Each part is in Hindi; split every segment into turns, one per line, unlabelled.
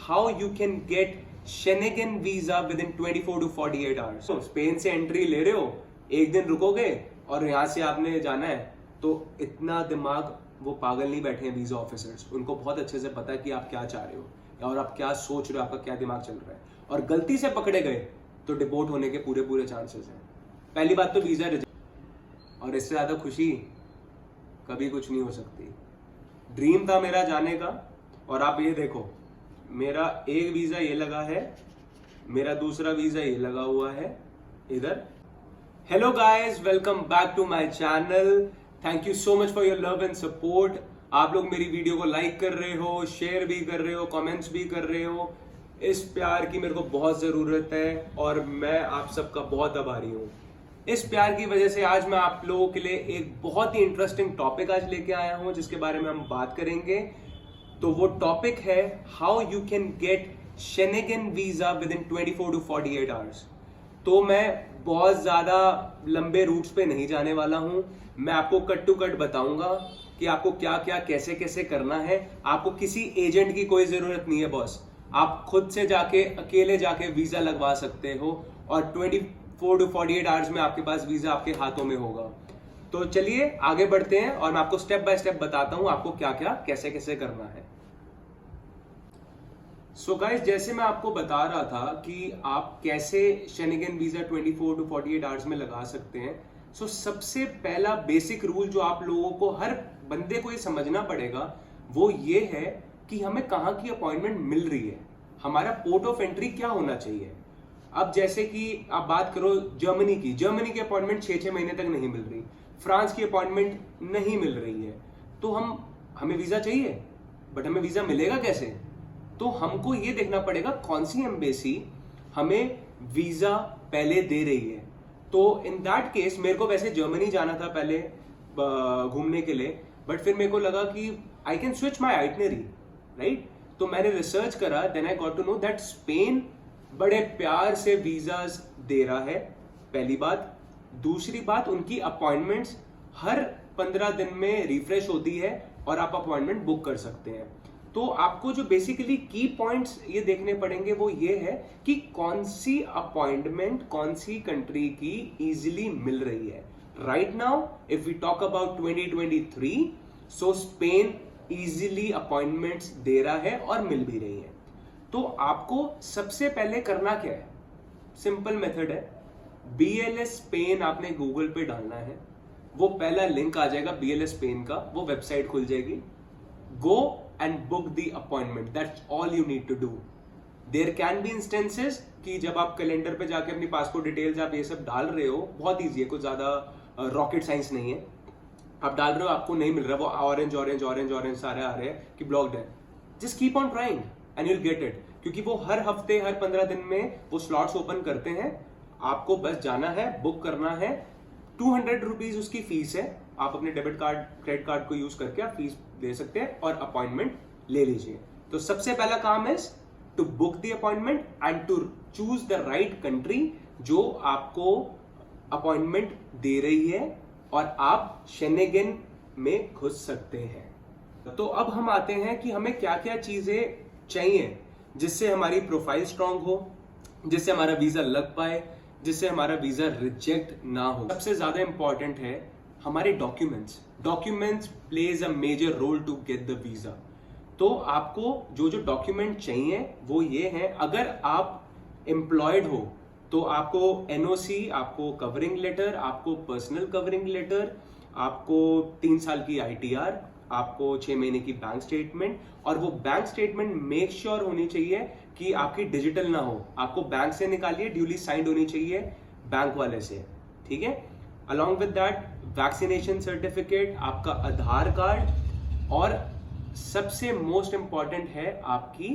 how you can get Schengen visa within 24 to 48 hours. So Spain से एंट्री ले रहे हो, एक दिन रुकोगे और यहाँ से आपने जाना है, तो इतना दिमाग वो पागल नहीं बैठे हैं वीजा ऑफिसर्स, उनको बहुत अच्छे से पता है कि आप क्या चाह रहे हो और आप क्या सोच रहे हो, आपका क्या दिमाग चल रहा है, और गलती से पकड़े गए तो डिपोर्ट होने के पूरे चांसेस हैं। पहली बात तो वीजा रिजेक्ट, और इससे ज्यादा खुशी कभी कुछ नहीं हो सकती। ड्रीम था मेरा जाने का, और आप ये देखो, मेरा एक वीजा ये लगा है, मेरा दूसरा वीजा ये लगा हुआ है इधर। Hello guys, welcome back to my channel. Thank you so much for your love and support. आप लोग मेरी वीडियो को लाइक कर रहे हो, शेयर भी कर रहे हो, कमेंट्स भी कर रहे हो। इस प्यार की मेरे को बहुत जरूरत है और मैं आप सबका बहुत आभारी हूँ। इस प्यार की वजह से आज मैं आप लोगों के लिए एक बहुत ही इंटरेस्टिंग टॉपिक आज लेके आया हूँ, जिसके बारे में हम बात करेंगे। तो वो टॉपिक है how you can get Schengen visa within 24 to 48 hours. तो मैं बहुत ज्यादा लंबे रूट्स पे नहीं जाने वाला हूं, मैं आपको कट टू कट बताऊंगा कि आपको क्या क्या कैसे कैसे करना है। आपको किसी एजेंट की कोई जरूरत नहीं है बॉस, आप खुद से जाके अकेले जाके वीजा लगवा सकते हो और 24 टू 48 आवर्स में आपके पास वीजा आपके हाथों में होगा। तो चलिए आगे बढ़ते हैं और मैं आपको स्टेप बाय स्टेप बताता हूं आपको क्या क्या कैसे कैसे करना है। सो गाइस, जैसे मैं आपको बता रहा था कि आप कैसे शेनेगन वीजा 24 टू 48 आवर्स में लगा सकते हैं। सो सबसे पहला बेसिक रूल जो आप लोगों को, हर बंदे को ये समझना पड़ेगा, वो ये है कि हमें कहाँ की अपॉइंटमेंट मिल रही है, हमारा पोर्ट ऑफ एंट्री क्या होना चाहिए। अब जैसे कि आप बात करो जर्मनी की अपॉइंटमेंट 6-6 महीने तक नहीं मिल रही, फ्रांस की अपॉइंटमेंट नहीं मिल रही है, तो हमें वीजा चाहिए, बट हमें वीजा मिलेगा कैसे? तो हमको ये देखना पड़ेगा कौन सी एम्बेसी हमें वीजा पहले दे रही है। तो इन दैट केस मेरे को वैसे जर्मनी जाना था पहले घूमने के लिए, बट फिर मेरे को लगा कि I can switch my itinerary, right. तो मैंने रिसर्च करा, then I got to know that Spain बड़े प्यार से वीजाज दे रहा है, पहली बात। दूसरी बात, उनकी अपॉइंटमेंट्स हर 15 दिन में रिफ्रेश होती है और आप अपॉइंटमेंट बुक कर सकते हैं। तो आपको जो बेसिकली की पॉइंट्स ये देखने पड़ेंगे वो ये है कि कौन सी अपॉइंटमेंट कौन सी कंट्री की इजीली मिल रही है। Right now if we talk about 2023, so Spain easily appointments दे रहा है और मिल भी रही है। तो आपको सबसे पहले करना क्या है, सिंपल मेथड है, BLS स्पेन आपने गूगल पे डालना है, वो पहला लिंक आ जाएगा BLS स्पेन का, वो वेबसाइट खुल जाएगी। गो and book the appointment, that's all you need to do. There can be instances कि जब आप कैलेंडर पे जाके अपनी पासपोर्ट डिटेल्स आप ये सब डाल रहे हो, बहुत ईजी है, कुछ ज्यादा रॉकेट साइंस नहीं है, आप डाल रहे हो आपको नहीं मिल रहा, वो ऑरेंज ऑरेंज ऑरेंज ऑरेंज सारे आ रहे हैं कि ब्लॉक्ड है, just keep on trying and you'll get it, क्योंकि वो हर हफ्ते हर 15 दिन में वो स्लॉट्स ओपन करते हैं। आपको बस जाना है, बुक करना है, 200 रुपीज उसकी फीस है, आप अपने डेबिट कार्ड क्रेडिट कार्ड को यूज करके आप फीस दे सकते हैं और अपॉइंटमेंट ले लीजिए। तो सबसे पहला काम है to book the appointment and to choose the right country जो आपको अपॉइंटमेंट दे रही है और आप शेनेगन में घुस सकते हैं। तो अब हम आते हैं कि हमें क्या क्या चीजें चाहिए जिससे हमारी प्रोफाइल स्ट्रांग हो, जिससे हमारा वीजा लग पाए, जिससे हमारा वीजा रिजेक्ट ना हो। सबसे ज्यादा इंपॉर्टेंट है हमारे documents plays a major role to get the visa. तो आपको जो जो डॉक्यूमेंट चाहिए वो ये हैं, अगर आप एम्प्लॉयड हो तो आपको NOC, आपको कवरिंग लेटर, आपको पर्सनल कवरिंग लेटर, आपको 3 साल की ITR, आपको 6 महीने की बैंक स्टेटमेंट, और वो बैंक स्टेटमेंट मेक श्योर होनी चाहिए कि आपकी डिजिटल ना हो, आपको बैंक से निकालिए, ड्यूली साइंड होनी चाहिए बैंक वाले से, ठीक है। Along with that vaccination certificate, आपका आधार कार्ड, और सबसे मोस्ट इंपॉर्टेंट है आपकी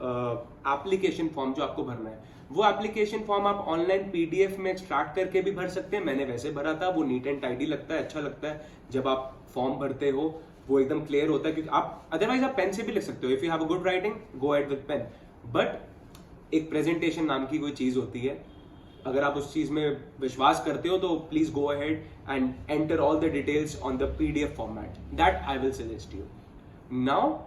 एप्लीकेशन फॉर्म जो आपको भरना है। वो एप्लीकेशन फॉर्म आप ऑनलाइन PDF में एक्सट्रैक्ट करके भी भर सकते हैं, मैंने वैसे भरा था, वो नीट एंड टाइडी लगता है, अच्छा लगता है जब आप फॉर्म भरते हो, वो एकदम क्लियर होता है। क्योंकि आप अदरवाइज आप पेन से भी लिख सकते हो, if you have a good writing go at with pen, but एक प्रेजेंटेशन नाम की कोई चीज होती है, अगर आप उस चीज में विश्वास करते हो तो please go ahead and enter all the details on the PDF format, that I will suggest you. Now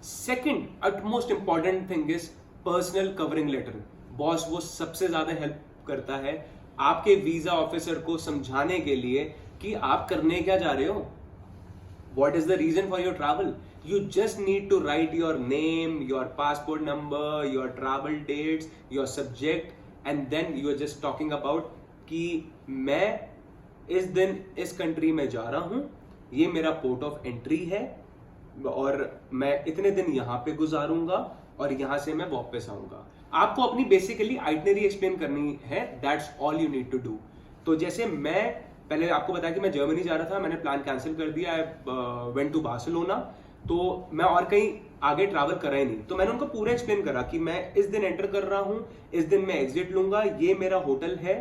second utmost important thing is personal covering letter. Boss वो सबसे ज्यादा हेल्प करता है आपके वीजा ऑफिसर को समझाने के लिए कि आप करने क्या जा रहे हो, what is the reason for your travel. You just need to write your name, your passport number, your travel dates, your subject, and then you are just talking about कि मैं इस दिन इस कंट्री में जा रहा हूं, ये मेरा पोर्ट ऑफ एंट्री है और मैं इतने दिन यहां पे गुजारूंगा और यहां से मैं वापस आऊंगा। आपको अपनी बेसिकली आइटनरी एक्सप्लेन करनी है, that's all you need to do. तो जैसे मैं पहले आपको बताया कि मैं जर्मनी जा रहा था, मैंने प्लान कैंसिल कर दिया, आई वेंट टू बार्सिलोना, तो मैं और कहीं आगे ट्रैवल करा ही नहीं। तो मैंने उनको पूरा एक्सप्लेन करा कि मैं इस दिन एंटर कर रहा हूं, इस दिन मैं एग्जिट लूंगा, ये मेरा होटल है,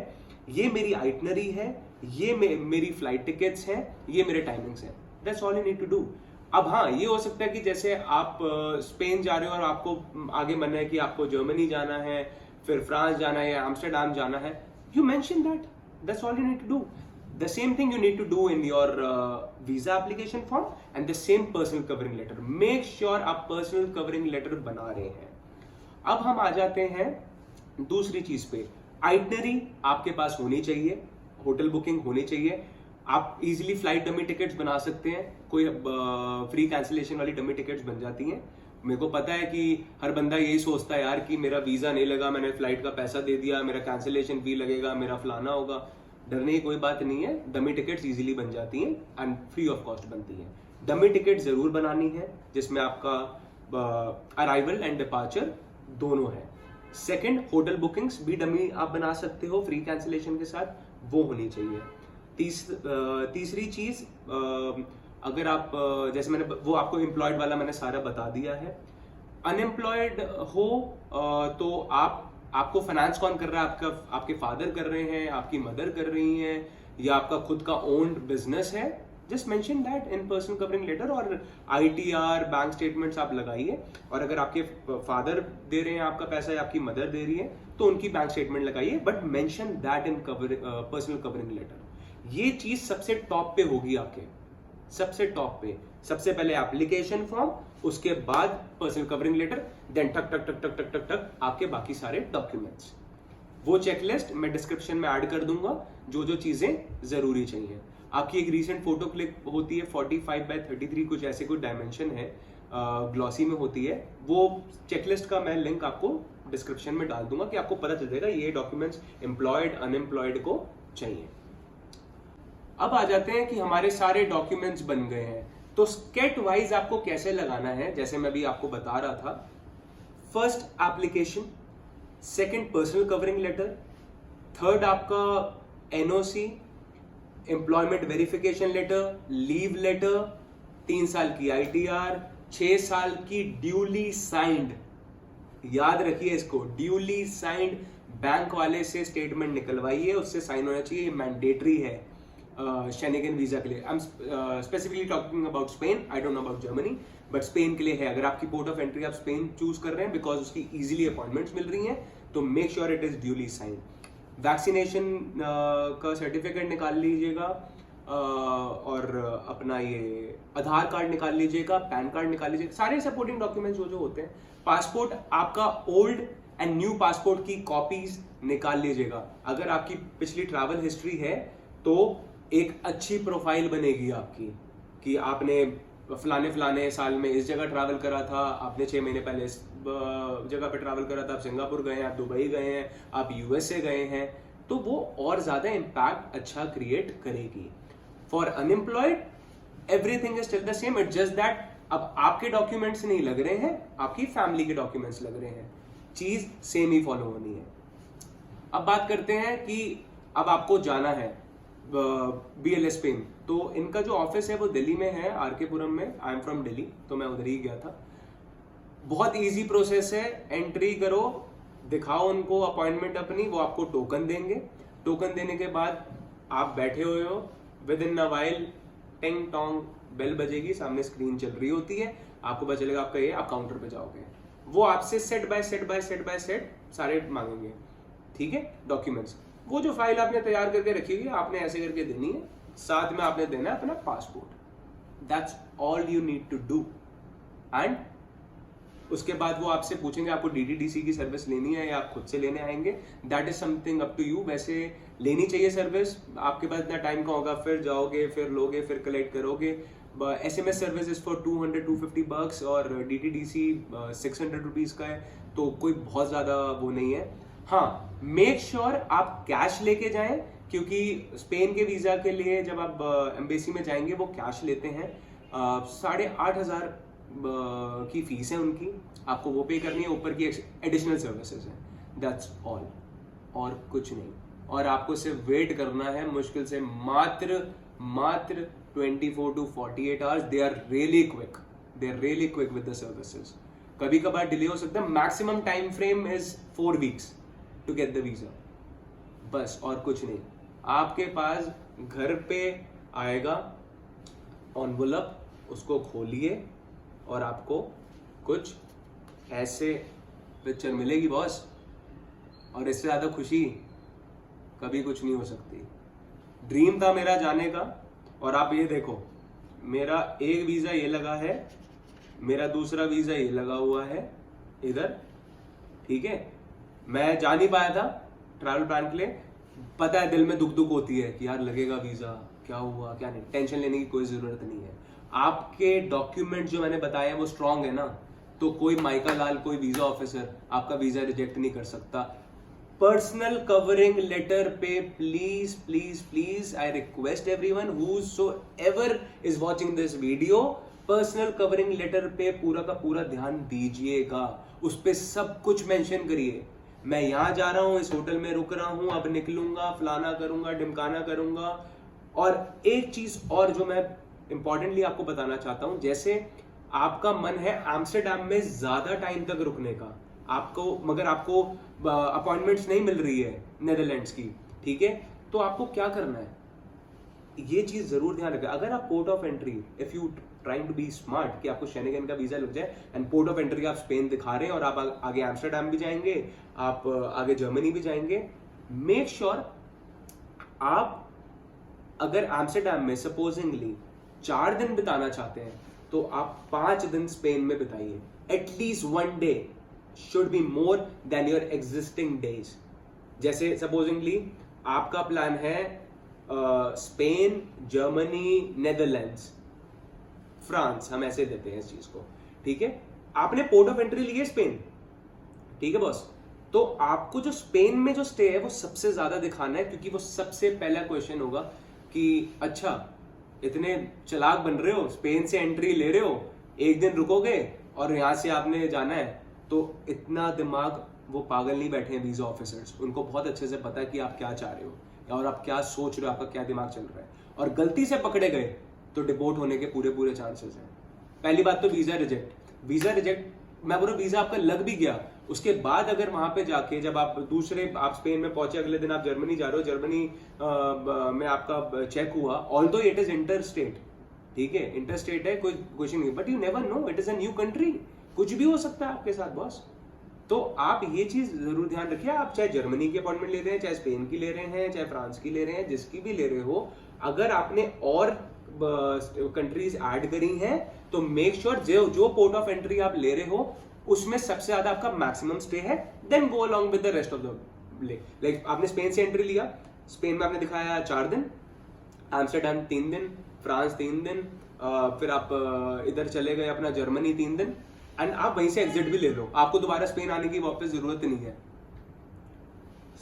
ये मेरी आइटनरी है, ये मेरी फ्लाइट टिकट्स हैं, ये मेरे टाइमिंग्स हैं। That's all you need to do. अब हाँ, ये हो सकता है कि जैसे आप स्पेन जा रहे हो और आपको आगे मन है कि आपको जर्मनी जाना है, फिर फ्रांस जाना है या एम्स्टरडैम जाना है, you mention that's all you need to do. The same thing you need to do in your visa application form and the same personal covering letter. Make sure आप personal covering letter बना रहे हैं। अब हम आ जाते हैं दूसरी चीज पे, आइटनरी आपके पास होनी चाहिए, होटल बुकिंग होनी चाहिए। आप इजीली फ्लाइट डमी टिकट्स बना सकते हैं, कोई फ्री कैंसिलेशन वाली डमी टिकट्स बन जाती हैं। मेरे को पता है कि हर बंदा यही सोचता है यार कि मेरा वीजा नहीं लगा, मैंने फ्लाइट का पैसा दे दिया, मेरा कैंसिलेशन फी लगेगा, मेरा फलाना होगा। डरने की कोई बात नहीं है, डमी टिकट्स इजीली बन जाती हैं एंड फ्री ऑफ कॉस्ट बनती हैं। डमी टिकट जरूर बनानी है जिसमें आपका अराइवल एंड डिपार्चर दोनों है। सेकंड, होटल बुकिंग्स भी डमी आप बना सकते हो फ्री कैंसिलेशन के साथ, वो होनी चाहिए। तीसरी चीज, अगर आप जैसे मैंने वो आपको एम्प्लॉयड वाला मैंने सारा बता दिया है। अनएम्प्लॉयड हो तो आपको फाइनेंस कौन कर रहा है, आपके फादर कर रहे हैं, आपकी मदर कर रही हैं, या आपका खुद का ओन्ड बिजनेस है, just mention that in personal covering letter. और आईटीआर बैंक स्टेटमेंट्स आप लगाइए, और अगर आपके फादर दे रहे हैं आपका पैसा या आपकी मदर दे रही है तो उनकी बैंक स्टेटमेंट लगाइए, but mention that in personal covering letter. ये चीज सबसे टॉप पे होगी आपके, सबसे टॉप पे। सबसे पहले एप्लीकेशन फॉर्म, उसके बाद पर्सनल कवरिंग लेटर, देन टक टक टक टक टक टक टक आपके बाकी सारे डॉक्यूमेंट्स। वो चेकलिस्ट मैं डिस्क्रिप्शन में ऐड कर दूंगा, जो जो चीजें जरूरी चाहिए। आपकी एक रीसेंट फोटो क्लिक होती है 45x33, कुछ ऐसे कुछ डायमेंशन है, ग्लॉसी में होती है। वो चेकलिस्ट का मैं लिंक आपको डिस्क्रिप्शन में डाल दूंगा कि आपको पता चल जाएगा ये डॉक्यूमेंट्स एम्प्लॉयड अनएम्प्लॉयड को चाहिए। अब आ जाते हैं कि हमारे सारे डॉक्यूमेंट्स बन गए हैं, तो स्केट वाइज आपको कैसे लगाना है, जैसे मैं भी आपको बता रहा था। First application, second personal covering letter, third आपका NOC, employment verification letter, leave letter, 3 साल की आईटीआर, 6 साल की ड्यूली साइंड, याद रखिए इसको, ड्यूली साइंड बैंक वाले से स्टेटमेंट निकलवाइए, उससे साइन होना चाहिए, मैंडेटरी है शेनिगन वीजा के लिए। I am specifically talking about Spain, I don't know about Germany, but Spain के लिए है। अगर आपकी पोर्ट ऑफ एंट्री आप स्पेन चूज कर रहे हैं बिकॉज उसकी इजीली अपॉइंटमेंट्स मिल रही हैं, तो make sure it is duly sign. Vaccination का सर्टिफिकेट निकाल लीजिएगा, और अपना ये आधार कार्ड निकाल लीजिएगा, पैन कार्ड निकाल लीजिएगा, सारे सपोर्टिंग डॉक्यूमेंट्स जो होते हैं। पासपोर्ट आपका ओल्ड एंड न्यू पासपोर्ट की कॉपीज निकाल लीजिएगा। अगर आपकी पिछली ट्रैवल हिस्ट्री है तो एक अच्छी प्रोफाइल बनेगी आपकी कि आपने फलाने साल में इस जगह ट्रैवल करा था, आपने 6 महीने पहले इस जगह पे ट्रैवल करा था, आप सिंगापुर गए हैं, आप दुबई गए हैं, आप यूएसए गए हैं, तो वो और ज्यादा इम्पैक्ट अच्छा क्रिएट करेगी। For unemployed everything is still the same, it's just that अब आपके डॉक्यूमेंट्स नहीं लग रहे हैं, आपकी फैमिली के डॉक्यूमेंट्स लग रहे हैं, चीज सेम ही फॉलो होनी है। अब बात करते हैं कि अब आपको जाना है BLS स्पेन, तो इनका जो ऑफिस है वो दिल्ली में है, आरके पुरम में। आई एम फ्रॉम दिल्ली, तो मैं उधर ही गया था। बहुत इजी प्रोसेस है, एंट्री करो, दिखाओ उनको अपॉइंटमेंट अपनी, वो आपको टोकन देंगे। टोकन देने के बाद आप बैठे हुए हो, विद इन अ वाइल टिंग टोंग बेल बजेगी, सामने स्क्रीन चल रही होती है, आपको पता चलेगा आपका ये, आप काउंटर पे जाओगे, वो आपसे सेट बाय सेट सारे मांगेंगे, ठीक है, डॉक्यूमेंट्स। वो जो फाइल आपने तैयार करके रखी हुई है आपने ऐसे करके देनी है, साथ में आपने देना है अपना passport. That's all you need to do and उसके बाद वो आपसे पूछेंगे आपको DTDC की सर्विस लेनी है या आप खुद से लेने आएंगे, that is something up to you. वैसे लेनी चाहिए सर्विस, आपके पास इतना टाइम का होगा, फिर जाओगे, फिर लोगे, फिर कलेक्ट करोगे। SMS service is for 200-250 bucks और DTDC 600 रुपीज का है, तो कोई बहुत ज़्यादा वो नहीं है। हाँ, मेक श्योर आप कैश लेके जाएं, क्योंकि स्पेन के वीज़ा के लिए जब आप एम्बेसी में जाएंगे वो कैश लेते हैं। 8,500 की फीस है उनकी, आपको वो पे करनी है, ऊपर की एडिशनल सर्विसेज हैं, दैट्स ऑल, और कुछ नहीं। और आपको सिर्फ वेट करना है मुश्किल से मात्र 24 to 48 hours। They are really quick with the services. कभी कभार डिले हो सकता है, maximum time frame is 4 weeks to get the visa, बस और कुछ नहीं। आपके पास घर पे आएगा एनवलप, उसको खोलिए और आपको कुछ ऐसे पिक्चर मिलेगी बॉस, और इससे ज्यादा खुशी कभी कुछ नहीं हो सकती। ड्रीम था मेरा जाने का, और आप ये देखो, मेरा एक वीजा ये लगा है, मेरा दूसरा वीजा ये लगा हुआ है इधर, ठीक है। मैं जा नहीं पाया था ट्रैवल प्लान के लिए, पता है दिल में दुख होती है कि यार लगेगा वीजा, क्या हुआ क्या नहीं, टेंशन लेने की कोई जरूरत नहीं है। आपके डॉक्यूमेंट जो मैंने बताए हैं वो स्ट्रांग है ना, तो कोई माइका लाल, कोई वीजा ऑफिसर आपका वीजा रिजेक्ट नहीं कर सकता। पर्सनल कवरिंग लेटर पे please please please I request everyone whosoever is watching this video, personal covering letter पे पूरा का पूरा ध्यान दीजिएगा। उस पे सब कुछ मेंशन करिए, मैं यहां जा रहा हूं, इस होटल में रुक रहा हूं, अब निकलूंगा, फलाना करूंगा, ढिमकाना करूंगा। और एक चीज और जो मैं इंपॉर्टेंटली आपको बताना चाहता हूं, जैसे आपका मन है एम्स्टरडैम में ज्यादा टाइम तक रुकने का, आपको मगर आपको अपॉइंटमेंट्स नहीं मिल रही है नेदरलैंड्स की, ठीक है, तो आपको क्या करना है, ये चीज जरूर ध्यान रखें। अगर आप port of entry, if you trying to be smart कि आपको शेनेगन का वीजा लग जाए, एंड पोर्ट ऑफ एंट्री आप स्पेन दिखा रहे हैं और आप आगे एम्स्टरडैम भी जाएंगे, आप आगे जर्मनी भी जाएंगे, मेक श्योर आप अगर एम्स्टरडैम में सपोजिंगली 4 दिन बिताना चाहते हैं, तो आप 5 दिन स्पेन में बिताइए। At least 1 day should be more than your existing days। जैसे सपोजिंगली आपका प्लान है स्पेन, जर्मनी, नेदरलैंड्स, फ्रांस, हम ऐसे देते हैं इस चीज को, ठीक है। आपने पोर्ट ऑफ एंट्री ली है स्पेन, ठीक है बॉस, तो आपको जो स्पेन में जो स्टे है वो सबसे ज्यादा दिखाना है, क्योंकि वो सबसे पहला क्वेश्चन होगा कि अच्छा इतने चालाक बन रहे हो, स्पेन से एंट्री ले रहे हो, 1 दिन रुकोगे और यहां से आपने जाना है, तो इतना दिमाग वो पागल नहीं बैठे हैं वीजा ऑफिसर्स, उनको बहुत अच्छे से पता है कि आप क्या चाह रहे हो और आप क्या सोच रहे हो, आपका क्या दिमाग चल रहा है, और गलती से पकड़े गए तो डिपोर्ट होने के पूरे चांसेस हैं। पहली बात तो वीजा रिजेक्ट, मैं बोलूं वीजा आपका लग भी गया, उसके बाद अगर वहां पे जाके जब आप स्पेन में पहुंचे, अगले दिन आप जर्मनी जा रहे हो, जर्मनी में आपका चेक हुआ, although it is inter state, ठीक है, इंटर स्टेट है, कोई क्वेश्चन नहीं, but you never know, it is a new country, कुछ भी हो सकता है आपके साथ बॉस। तो आप ये चीज जरूर ध्यान रखिए, आप चाहे जर्मनी की अपॉइंटमेंट ले रहे हैं, चाहे स्पेन की ले रहे हैं, चाहे फ्रांस की ले रहे हैं, जिसकी भी ले रहे हो, अगर आपने और कंट्रीज ऐड करी हैं तो मेक श्योर जो पोर्ट ऑफ एंट्री आप ले रहे हो उसमें सबसे ज्यादा आपका मैक्सिमम स्टे है, then go along with the rest of the like आपने स्पेन से एंट्री लिया, स्पेन में आपने दिखाया 4 दिन, एम्स्टरडैम 3 दिन, फ्रांस 3 दिन, फिर आप इधर चले गए अपना जर्मनी 3 दिन, एंड आप वहीं से एग्जिट भी ले लो, आपको दोबारा स्पेन आने की वापस जरूरत नहीं है।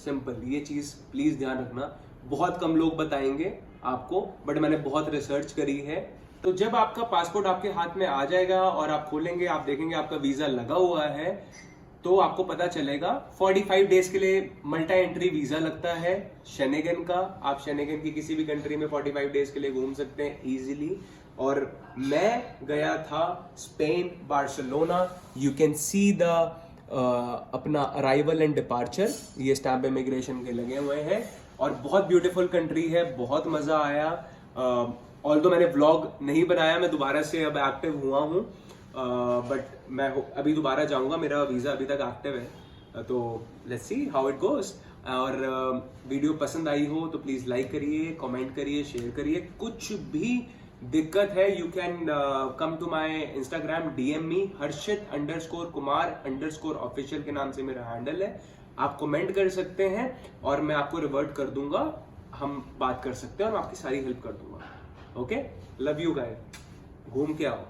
सिंपल, ये चीज प्लीज ध्यान रखना, बहुत कम लोग बताएंगे आपको, बट मैंने बहुत रिसर्च करी है। तो जब आपका पासपोर्ट आपके हाथ में आ जाएगा और आप खोलेंगे, आप देखेंगे आपका वीजा लगा हुआ है, तो आपको पता चलेगा 45 डेज के लिए मल्टी एंट्री वीजा लगता है शेनेगन का। आप शेनेगन की किसी भी कंट्री में 45 डेज के लिए घूम सकते हैं इजीली। और मैं गया था Spain, Barcelona, you can see the अपना अराइवल एंड डिपार्चर, ये स्टैम्प इमिग्रेशन के लगे हुए हैं, और बहुत ब्यूटीफुल कंट्री है, बहुत मजा आया। ऑल्दो मैंने व्लॉग नहीं बनाया, मैं दोबारा से अब एक्टिव हुआ हूँ, बट मैं अभी दोबारा जाऊंगा, मेरा वीजा अभी तक एक्टिव है, तो let's see how it goes. और वीडियो पसंद आई हो तो प्लीज लाइक करिए, कमेंट करिए, शेयर करिए, कुछ भी दिक्कत है, you can come to my Instagram, DM me Harshit_Kumar_official के नाम से मेरा हैंडल है। आप कमेंट कर सकते हैं और मैं आपको रिवर्ट कर दूंगा, हम बात कर सकते हैं और मैं आपकी सारी हेल्प कर दूंगा। ओके, लव यू गाइस, घूम के आओ।